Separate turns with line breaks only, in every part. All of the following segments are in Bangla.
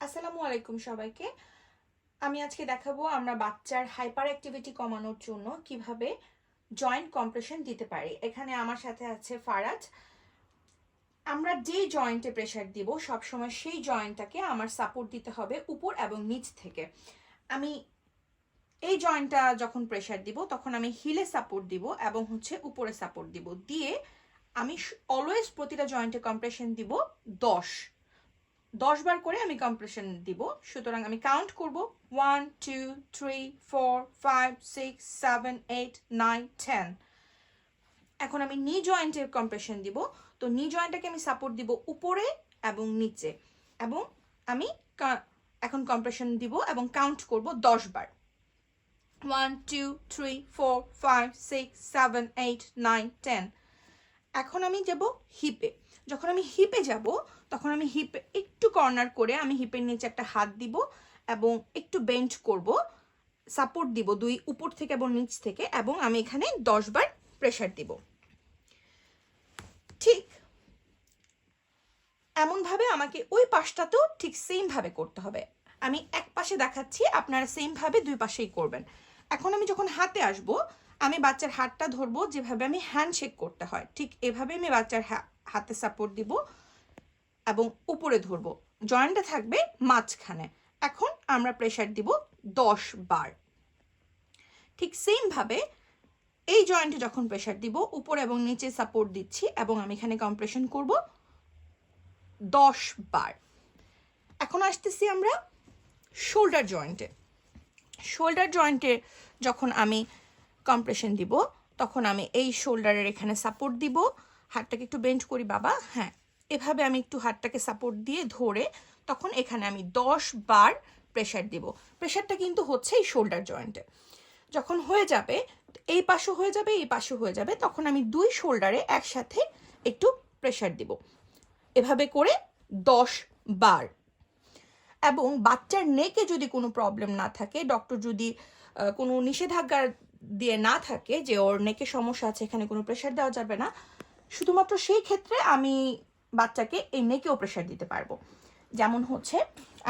আসসালামু আলাইকুম সবাইকে। আমি আজকে দেখাবো আমরা বাচ্চার হাইপার অ্যাক্টিভিটি কমানোর জন্য কিভাবে জয়েন্ট কম্প্রেশন দিতে পারি। এখানে আমার সাথে আছে ফারাজ। আমরা যে জয়েন্টে প্রেসার দিব সবসময় সেই জয়েন্টটাকে আমার সাপোর্ট দিতে হবে উপর এবং নিচ থেকে। আমি এই জয়েন্টটা যখন প্রেসার দিব তখন আমি হিলে সাপোর্ট দিব এবং উপরে সাপোর্ট দিব, দিয়ে আমি অলওয়েজ প্রতিটা জয়েন্টে কম্প্রেশন দিব 10 বার করে আমি কম্প্রেশন দিব। সুতরাং আমি কাউন্ট করব 1 2 3 4 5 6 7 8 9 10। এখন আমি নি জয়েন্টের কম্প্রেশন দিব। তো নি জয়েন্টটাকে আমি সাপোর্ট দিব উপরে এবং নিচে, এবং আমি এখন কম্প্রেশন দিব এবং কাউন্ট করব 10 বার। 1 2 3 4 5 6 7 8 9 10। এখন আমি যাব হিপে। যখন আমি হিপে যাব তখন আমি হিপে একটু কর্নার করে আমি হিপের নিচে একটা হাত দিব এবং একটু বেন্ড করব, সাপোর্ট দিব দুই উপর থেকে এবং নিচ থেকে, এবং আমি এখানে 10 বার প্রেসার দিব। ঠিক এমনভাবে আমাকে ওই পাশটাতেও ঠিক সেমভাবে করতে হবে। আমি এক পাশে দেখাচ্ছি, আপনারা সেমভাবে দুই পাশেই করবেন। এখন আমি যখন হাতে আসব আমি বাচ্চার হাতটা ধরবো, যেভাবে আমি হ্যান্ডশেক করতে হয় ঠিক এভাবে আমি বাচ্চার হাতে সাপোর্ট দিব এবং উপরে ধরবো, জয়েন্টটা থাকবে মাঝখানে। এখন আমরা প্রেসার দিব 10 বার। ঠিক সেমভাবে এই জয়েন্টে যখন প্রেসার দিব উপর এবং নিচে সাপোর্ট দিচ্ছি এবং আমি এখানে কম্প্রেশন করব 10 বার। এখন আসতেছি আমরা শোল্ডার জয়েন্টে। শোল্ডার জয়েন্টে যখন আমি কম্প্রেশন দিব তখন আমি এই শোল্ডারের এখানে সাপোর্ট দিব। হাতটাকে একটু বেন্ড করি বাবা, হ্যাঁ, এভাবে আমি একটু হাতটাকে সাপোর্ট দিয়ে ধরে তখন এখানে আমি 10 বার প্রেসার দিব। প্রেসারটা কিন্তু হচ্ছে এই শোল্ডার জয়েন্টে। যখন হয়ে যাবে, এই পাশে হয়ে যাবে এই পাশে হয়ে যাবে, তখন আমি দুই শোল্ডারে একসাথে একটু প্রেসার দিব এভাবে করে 10 বার। এবং বাচ্চার নেকে যদি কোনো প্রবলেম না থাকে, ডক্টর যদি কোনো নিষেধাজ্ঞা দিয়ে না থাকে যে ওর নেকে সমস্যা আছে, এখানে কোনো প্রেশার দেওয়া যাবে না, শুধুমাত্র সেই ক্ষেত্রে আমি বাচ্চাকে এই নেকেও প্রেশার দিতে পারবো। যেমন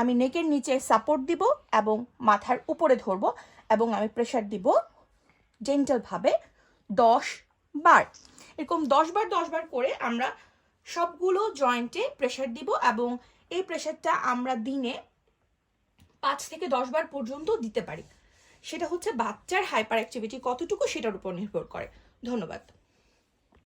আমি নেকের নিচে সাপোর্ট দিব এবং মাথার উপরে ধরবো এবং আমি প্রেশার দিব জেন্টালভাবে 10 বার। এরকম 10 বার করে আমরা সবগুলো জয়েন্টে প্রেশার দিব, এবং এই প্রেশারটা আমরা দিনে 5 থেকে 10 বার পর্যন্ত দিতে পারি। সেটা বাচ্চার হাইপার অ্যাক্টিভিটি কতটুকু সেটার উপর নির্ভর করে। ধন্যবাদ।